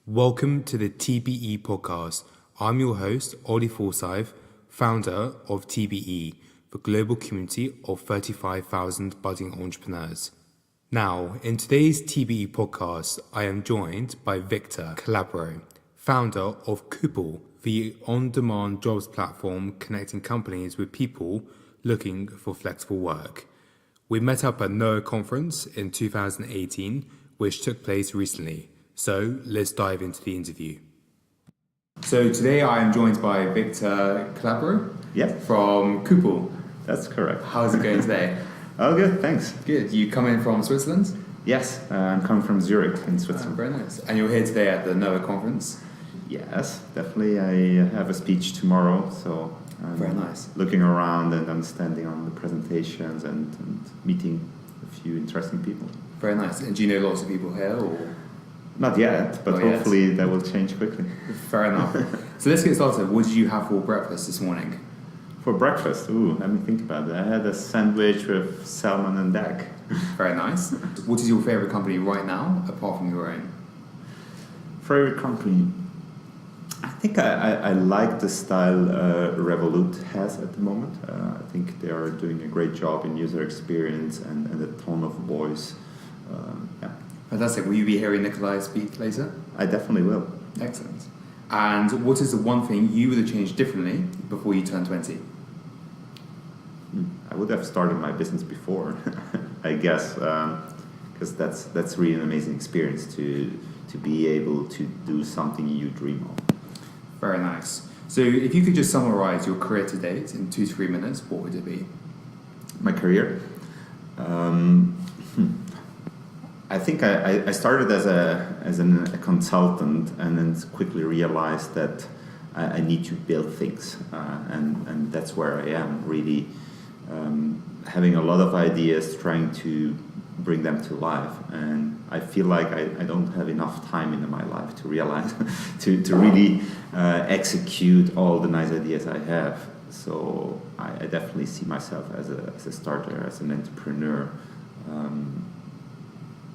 Welcome to the TBE podcast. I'm your host, Ollie Forsyth, founder of TBE, the global community of 35,000 budding entrepreneurs. Now, in today's TBE podcast, I am joined by Viktor Calabro, founder of Coople, the on-demand jobs platform connecting companies with people looking for flexible work. We met up at NOAA conference in 2018, which took place recently. So let's dive into the interview. So today I am joined by Viktor Calabro from Coople. That's correct. How's it going today? Oh, good, thanks. Good. You come in from Switzerland? Yes, I'm coming from Zurich in Switzerland. Very nice. And you're here today at the NOAA conference? Yes, definitely. I have a speech tomorrow, so I'm very nice. Looking around and understanding on the presentations and meeting a few interesting people. Very nice. And do you know lots of people here? Or? Not yet, but hopefully that will change quickly. Fair enough. So let's get started. What did you have for breakfast this morning? For breakfast? Ooh, let me think about it. I had a sandwich with salmon and egg. Very nice. What is your favourite company right now, apart from your own? Favorite company? I think I like the style Revolut has at the moment. I think they are doing a great job in user experience and the tone of voice. Fantastic. Will you be hearing Nikolai speak later? I definitely will. Excellent. And what is the one thing you would have changed differently before you turned 20? I would have started my business before, I guess, because that's really an amazing experience to be able to do something you dream of. Very nice. So if you could just summarize your career to date in 2 to 3 minutes, what would it be? My career? I think I started as a consultant and then quickly realized that I need to build things, and that's where I am really having a lot of ideas, trying to bring them to life, and I feel like I don't have enough time in my life to realize to really execute all the nice ideas I have. So I definitely see myself as a starter, as an entrepreneur.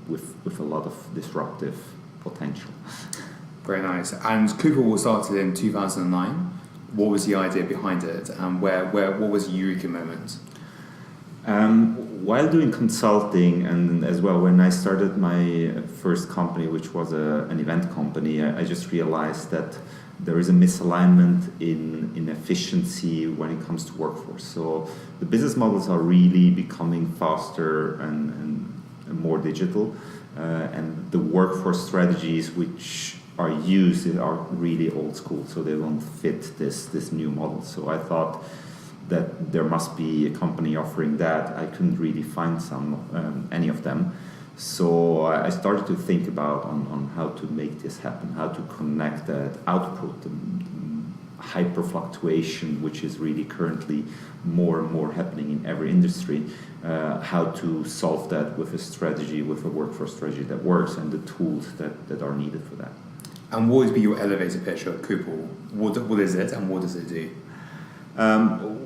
With a lot of disruptive potential. Very nice. And Coople was started in 2009. What was the idea behind it, and what was the eureka moment? While doing consulting, and as well when I started my first company, which was an event company, I just realized that there is a misalignment in efficiency when it comes to workforce. So the business models are really becoming faster and more digital, and the workforce strategies which are used are really old school, so they don't fit this new model. So I thought that there must be a company offering that. I couldn't really find any of them. So I started to think about on how to make this happen, how to connect that output, the hyper fluctuation, which is really currently more and more happening in every industry, how to solve that with a strategy, with a workforce strategy that works, and the tools that are needed for that. And what would be your elevator pitch at Coople? What is it and what does it do?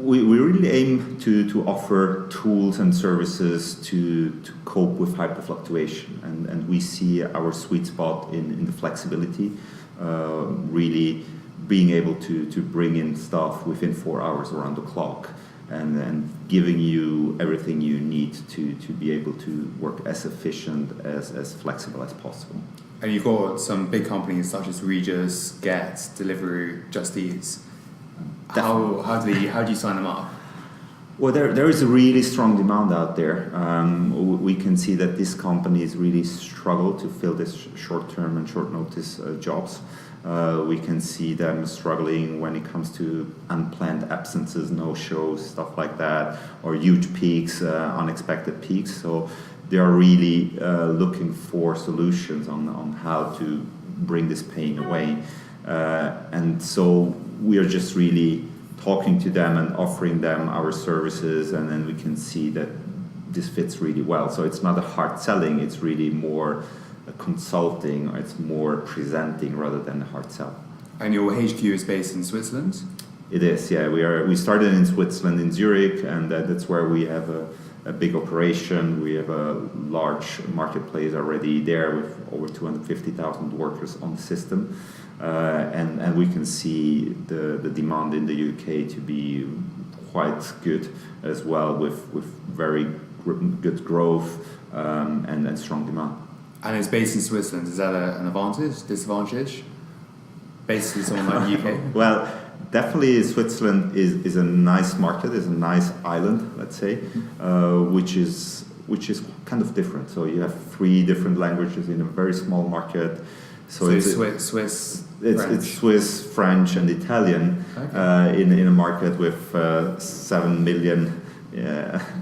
We really aim to offer tools and services to cope with hyper fluctuation, and we see our sweet spot in the flexibility, really being able to bring in stuff within 4 hours around the clock, and giving you everything you need to be able to work as efficient, as flexible as possible. And you've got some big companies such as Regis, Get, Deliveroo, Just Eat. How do you sign them up? Well, there is a really strong demand out there. We can see that these companies really struggle to fill this short-term and short-notice jobs. We can see them struggling when it comes to unplanned absences, no-shows, stuff like that, or huge peaks, unexpected peaks. So they are really looking for solutions on how to bring this pain away. And so we are just really talking to them and offering them our services, and then we can see that this fits really well. So it's not a hard selling, it's really more consulting, or it's more presenting rather than a hard sell. And your HQ is based in Switzerland? It is, yeah. We started in Switzerland, in Zurich, and that's where we have a big operation. We have a large marketplace already there with over 250,000 workers on the system. And we can see the demand in the UK to be quite good as well, with very good growth and strong demand. And it's based in Switzerland. Is that an advantage, disadvantage? Based in somewhere like the UK? Well, definitely Switzerland is a nice market, is a nice island, let's say, which is kind of different. So you have 3 different languages in a very small market. So it's Swiss, it's Swiss, French, and Italian. Okay. In a market with 7 million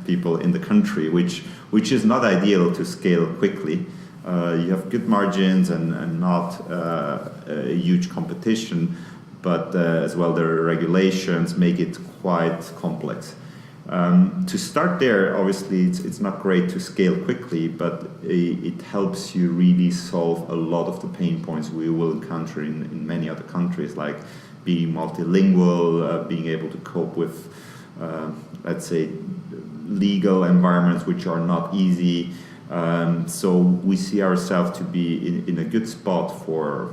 people in the country, which is not ideal to scale quickly. You have good margins and not a huge competition, but as well the regulations make it quite complex. To start there, obviously it's not great to scale quickly, but it helps you really solve a lot of the pain points we will encounter in many other countries, like being multilingual, being able to cope with, let's say, legal environments which are not easy. So we see ourselves to be in a good spot for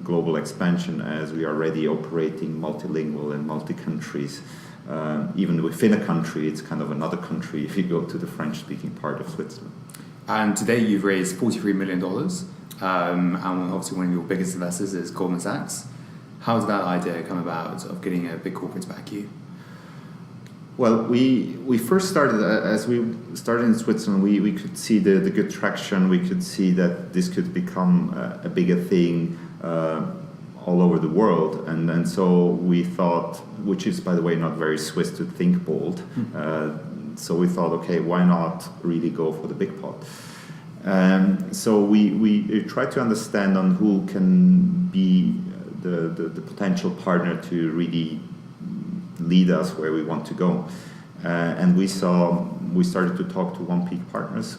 global expansion, as we are already operating multilingual in multi-countries. Even within a country, it's kind of another country if you go to the French-speaking part of Switzerland. And today you've raised $43 million, and obviously one of your biggest investors is Goldman Sachs. How did that idea come about of getting a big corporate to back you? Well, we first started, as we started in Switzerland, we could see the good traction. We could see that this could become a bigger thing all over the world. And so we thought, which is, by the way, not very Swiss to think bold. So we thought, okay, why not really go for the big pot? So we tried to understand on who can be the potential partner to really lead us where we want to go. And we started to talk to One Peak Partners,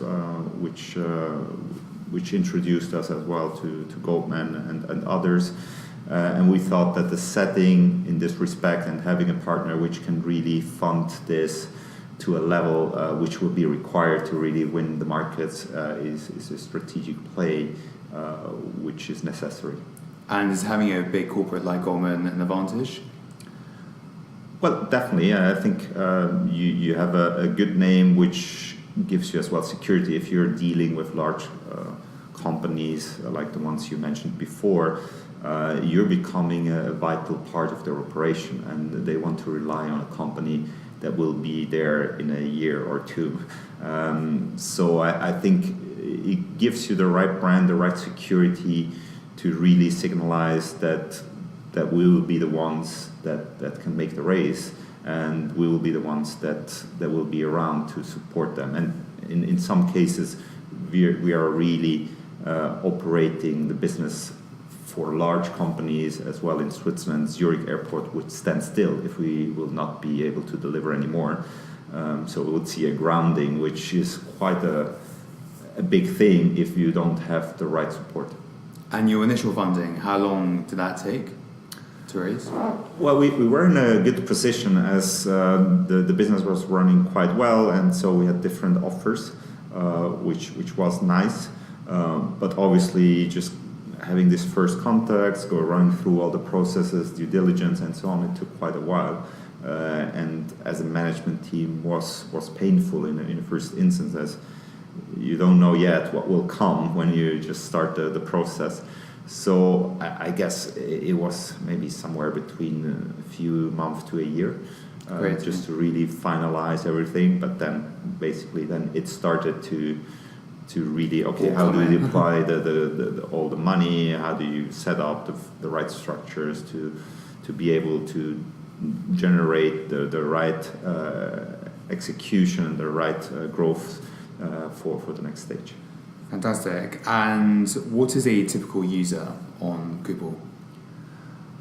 which introduced us as well to Goldman and others. And we thought that the setting in this respect and having a partner which can really fund this to a level which will be required to really win the markets is a strategic play which is necessary. And is having a big corporate like Goldman an advantage? Well, definitely. I think you have a good name which gives you as well security if you're dealing with large companies like the ones you mentioned before. You're becoming a vital part of their operation, and they want to rely on a company that will be there in a year or two. So I think it gives you the right brand, the right security to really signalize that we will be the ones that can make the race, and we will be the ones that will be around to support them. And in some cases, we are really operating the business for large companies as well in Switzerland. Zurich Airport would stand still if we will not be able to deliver anymore. So we would see a grounding, which is quite a big thing if you don't have the right support. And your initial funding, how long did that take to raise? Well, we were in a good position as the business was running quite well, and so we had different offers, which was nice. But obviously, just having these first contacts, running through all the processes, due diligence, and so on, it took quite a while. And as a management team, was painful in the first instance, as you don't know yet what will come when you just start the process. So I guess it was maybe somewhere between a few months to a year, just to really finalize everything. But then basically it started to really, okay, how do you apply all the money? How do you set up the right structures to be able to generate the right execution, the right growth for the next stage? Fantastic. And what is a typical user on Coople?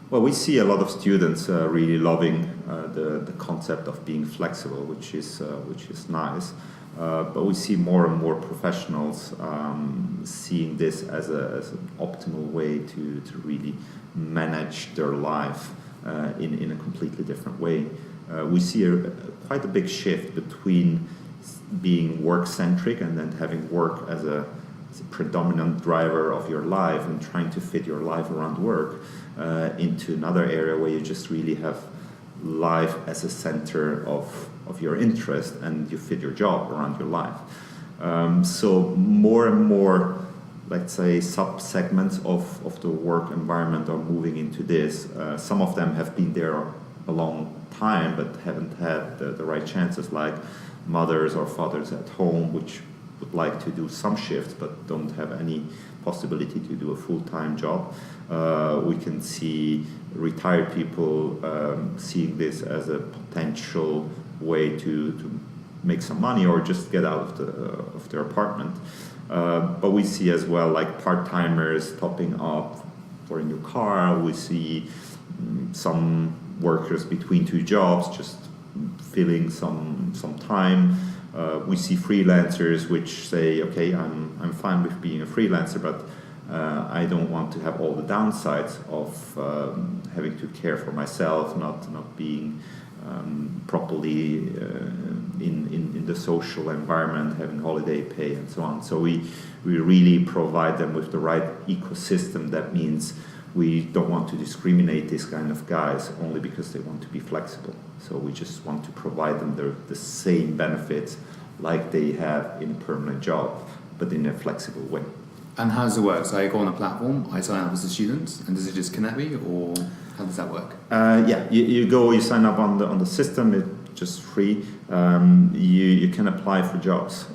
Well, we see a lot of students really loving the concept of being flexible, which is nice. But we see more and more professionals seeing this as an optimal way to really manage their life in a completely different way. We see quite a big shift between being work-centric and then having work as a predominant driver of your life and trying to fit your life around work into another area where you just really have life as a center of your interest and you fit your job around your life. So more and more, let's say, sub-segments of the work environment are moving into this. Some of them have been there a long time but haven't had the right chances, like mothers or fathers at home, which would like to do some shifts but don't have any possibility to do a full-time job. We can see retired people seeing this as a potential way to make some money or just get out of their apartment. But we see as well like part-timers topping up for a new car. We see some workers between two jobs just filling some time. We see freelancers which say, okay, I'm fine with being a freelancer, but I don't want to have all the downsides of having to care for myself, not being properly in the social environment, having holiday pay and so on. So we really provide them with the right ecosystem. That means we don't want to discriminate these kind of guys only because they want to be flexible. So we just want to provide them the same benefits like they have in a permanent job, but in a flexible way. And how does it work? So I go on a platform, I sign up as a student, and does it just connect me, or how does that work? You sign up on the system. It's just free. You can apply for jobs.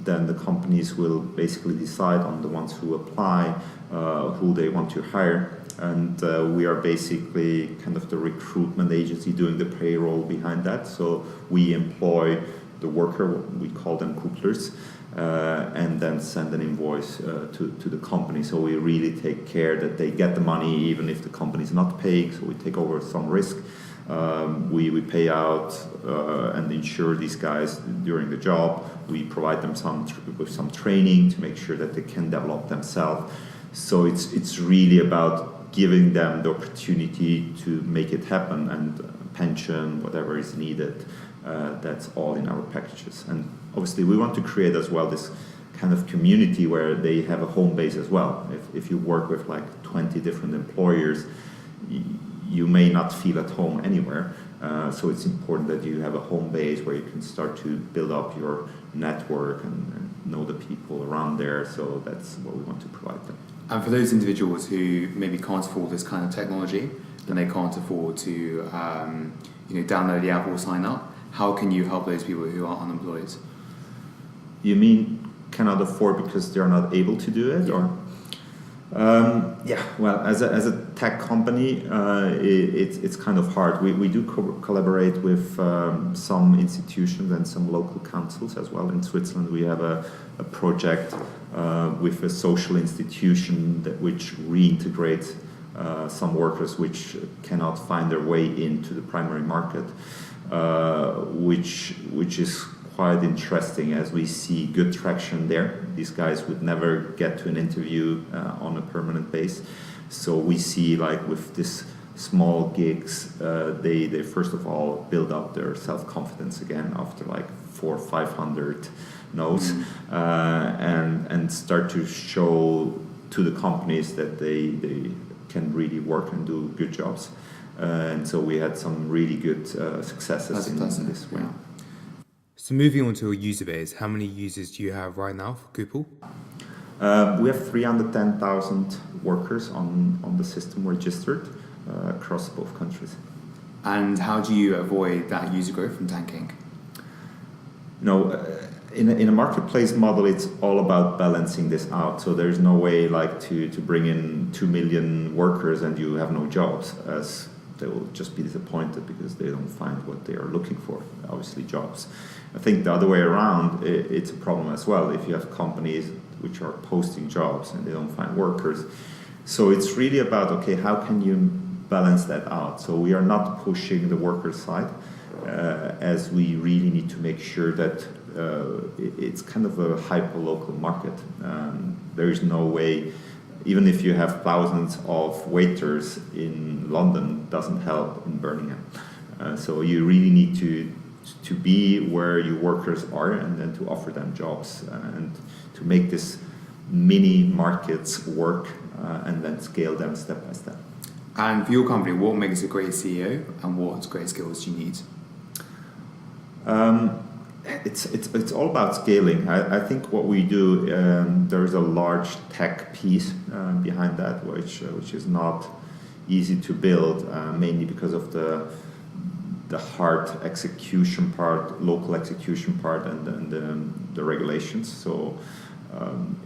Then the companies will basically decide on the ones who apply, who they want to hire, and we are basically kind of the recruitment agency doing the payroll behind that. So we employ the worker, we call them Cooplers, and then send an invoice to the company. So we really take care that they get the money even if the company is not paying. So we take over some risk. We pay out and insure these guys during the job. We provide them with some training to make sure that they can develop themselves. So it's really about giving them the opportunity to make it happen, and pension, whatever is needed. That's all in our packages. And obviously we want to create as well this kind of community where they have a home base as well. If you work with like 20 different employers, you may not feel at home anywhere. So it's important that you have a home base where you can start to build up your network and know the people around there. So that's what we want to provide them. And for those individuals who maybe can't afford this kind of technology, and they can't afford to download the app or sign up, how can you help those people who are unemployed? You mean cannot afford because they're not able to do it, or? Well, as a tech company, it's kind of hard. We do collaborate with some institutions and some local councils as well. In Switzerland, we have a project with a social institution which reintegrates some workers which cannot find their way into the primary market, which is quite interesting as we see good traction there. These guys would never get to an interview on a permanent base. So we see like with this small gigs, they first of all build up their self-confidence again after like 400 or 500 no's, and start to show to the companies that they can really work and do good jobs. And so we had some really good successes in this way. Yeah. So moving on to your user base, how many users do you have right now for Coople? We have 310,000 workers on the system registered across both countries. And how do you avoid that user growth from tanking? In a marketplace model, it's all about balancing this out. So there's no way like to bring in 2 million workers and you have no jobs, as they will just be disappointed because they don't find what they are looking for, obviously jobs. I think the other way around, it's a problem as well if you have companies which are posting jobs and they don't find workers. So it's really about, okay, how can you balance that out? So we are not pushing the worker side, as we really need to make sure that it's kind of a hyper-local market. There is no way, even if you have thousands of waiters in London, doesn't help in Birmingham. So you really need to to be where your workers are and then to offer them jobs and to make this mini markets work and then scale them step by step. And for your company, what makes a great CEO and what great skills do you need? It's all about scaling. I think what we do, there is a large tech piece behind that, which is not easy to build, mainly because of the hard execution part, local execution part, and the regulations. So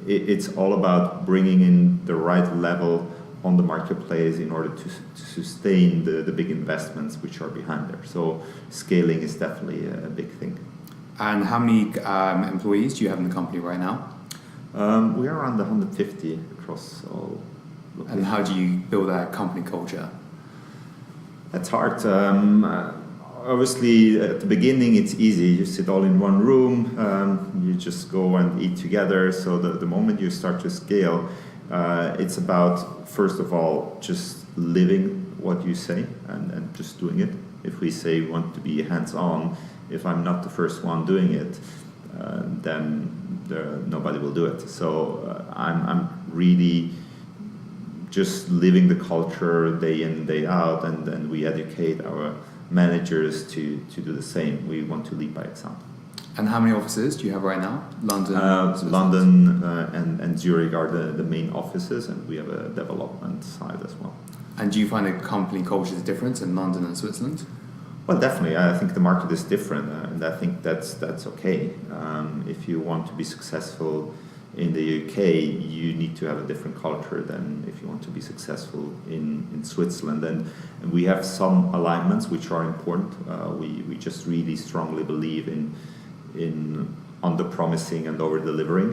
it's all about bringing in the right level on the marketplace in order to sustain the big investments which are behind there. So scaling is definitely a big thing. And how many employees do you have in the company right now? We are around 150 across all locations. And how do you build that company culture? That's hard. Obviously, at the beginning, it's easy. You sit all in one room. You just go and eat together. So the moment you start to scale, it's about, first of all, just living what you say and just doing it. If we say we want to be hands-on, if I'm not the first one doing it, then nobody will do it. So I'm really just living the culture day in, day out, and then we educate our managers to do the same. We want to lead by example. And how many offices do you have right now? London? London and Zurich are the main offices, and we have a development side as well. And do you find the company culture is different in London and Switzerland? Well, definitely. I think the market is different, and I think that's okay. If you want to be successful in the UK, you need to have a different culture than if you want to be successful in Switzerland. And we have some alignments which are important. We just really strongly believe in under-promising and over-delivering,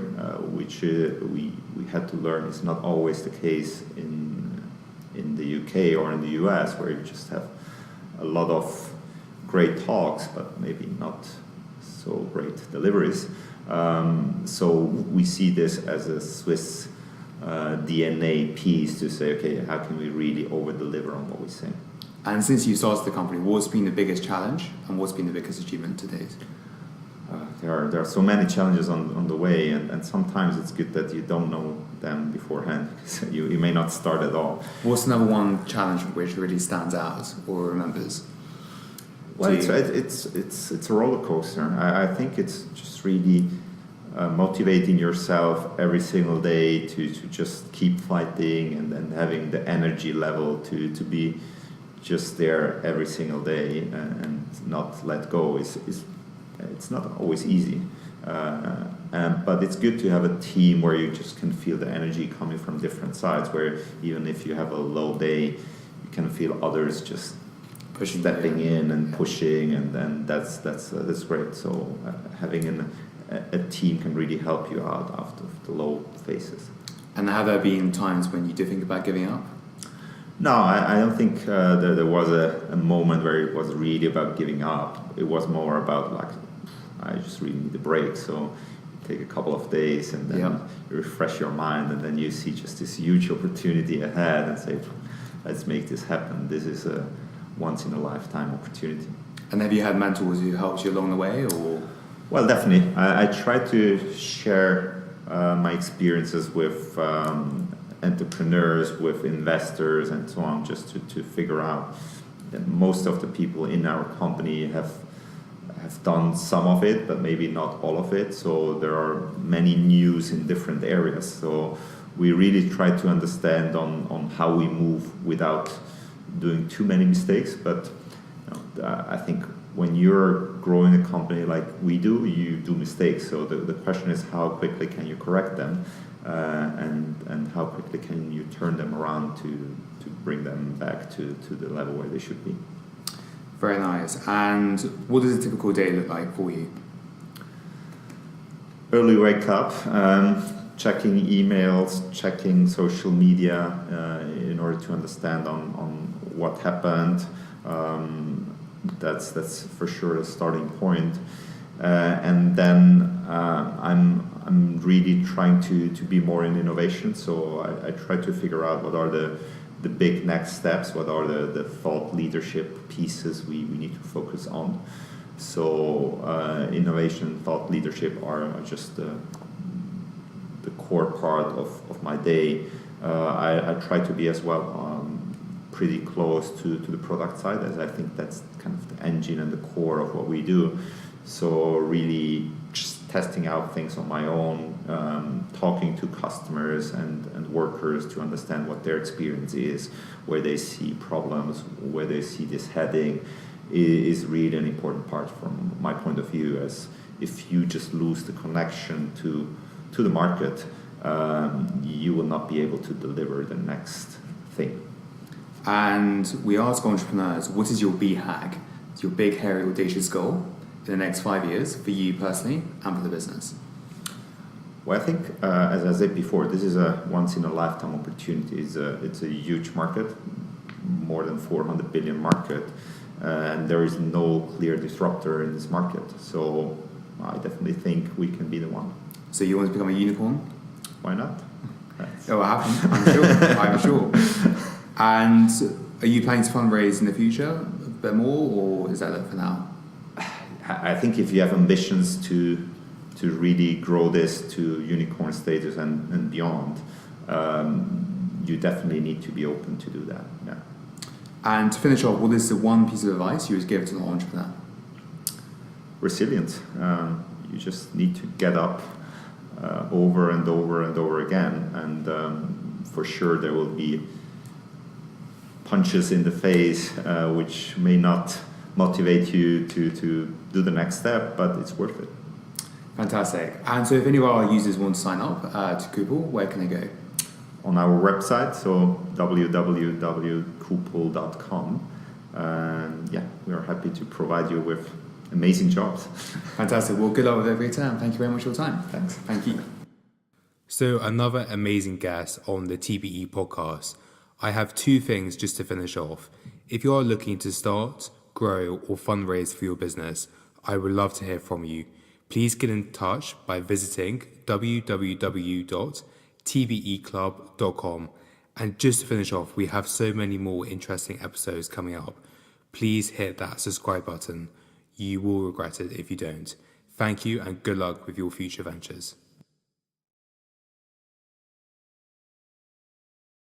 which we had to learn is not always the case in the UK or in the US, where you just have a lot of great talks, but maybe not so great deliveries. So we see this as a Swiss DNA piece to say, okay, how can we really over-deliver on what we say? And since you started the company, what's been the biggest challenge and what's been the biggest achievement to date? There are so many challenges on the way, and sometimes it's good that you don't know them beforehand, because you may not start at all. What's the number one challenge which really stands out or remembers? Well, it's a roller coaster. I think it's just really motivating yourself every single day to just keep fighting and then having the energy level to be just there every single day and not let go. It's not always easy, but it's good to have a team where you just can feel the energy coming from different sides, where even if you have a low day, you can feel others just pushing, stepping in and pushing, and then that's great. So having a team can really help you out after the low phases. And have there been times when you did think about giving up? No, I don't think there was a moment where it was really about giving up. It was more about like, I just really need a break. So you take a couple of days and then you refresh your mind, and then you see just this huge opportunity ahead and say, let's make this happen. This is a once in a lifetime opportunity. And have you had mentors who helped you along the way, or? Well, definitely. I try to share my experiences with entrepreneurs, with investors, and so on, just to figure out that most of the people in our company have done some of it, but maybe not all of it. So there are many news in different areas. So we really try to understand on how we move without doing too many mistakes. But I think when you're growing a company like we do, you do mistakes. So the question is, how quickly can you correct them, and how quickly can you turn them around to bring them back to the level where they should be. Very nice. And what does a typical day look like for you? Early wake up, checking emails, checking social media in order to understand on what happened. That's for sure a starting point. And then I'm really trying to be more in innovation. So I try to figure out what are the big next steps, what are the thought leadership pieces we need to focus on. So innovation, thought leadership are just the core part of my day. I try to be as well pretty close to the product side, as I think that's kind of the engine and the core of what we do. So really just testing out things on my own, talking to customers and workers to understand what their experience is, where they see problems, where they see this heading, is really an important part from my point of view. As if you just lose the connection to the market, you will not be able to deliver the next thing. And we ask entrepreneurs, what is your BHAG? It's your big, hairy, audacious goal in the next 5 years for you personally and for the business? Well, I think, as I said before, this is a once-in-a-lifetime opportunity. It's a huge market, more than 400 billion market, and there is no clear disruptor in this market. So I definitely think we can be the one. So you want to become a unicorn? Why not? It will happen, I'm sure. I'm sure. And are you planning to fundraise in the future a bit more, or is that it for now? I think if you have ambitions to really grow this to unicorn status and beyond, you definitely need to be open to do that. Yeah. And to finish off, what is the one piece of advice you would give to an entrepreneur? Resilience. You just need to get up over and over and over again, and for sure there will be punches in the face which may not motivate you to do the next step, but it's worth it. Fantastic. And so if any of our users want to sign up to Coople, where can they go? On our website, so www.coople.com. And yeah, we are happy to provide you with amazing jobs. Fantastic. Well, good luck with every term. Thank you very much for your time. Thanks. Thank you. So another amazing guest on the TBE podcast. I have two things just to finish off. If you are looking to start, grow, or fundraise for your business, I would love to hear from you. Please get in touch by visiting www.tbeclub.com. And just to finish off, we have so many more interesting episodes coming up. Please hit that subscribe button. You will regret it if you don't. Thank you and good luck with your future ventures.